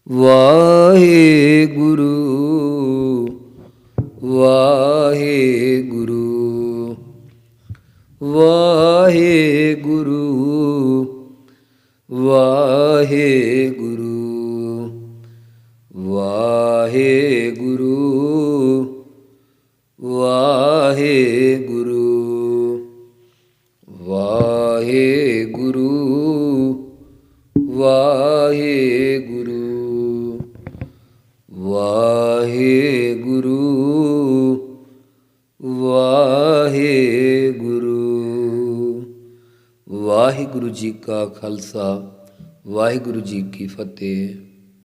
ਵਾਹਿਗੁਰੂ ਵਾਹਿਗੁਰੂ ਵਾਹਿਗੁਰੂ ਵਾਹਿਗੁਰੂ ਵਾਹਿਗੁਰੂ ਵਾਹਿਗੁਰੂ ਵਾਹਿਗੁਰੂ ਵਾਹਿਗੁਰੂ ਵਾਹਿਗੁਰੂ ਵਾਹਿਗੁਰੂ। ਵਾਹਿਗੁਰੂ ਜੀ ਕਾ ਖਾਲਸਾ, ਵਾਹਿਗੁਰੂ ਜੀ ਕੀ ਫਤਿਹ।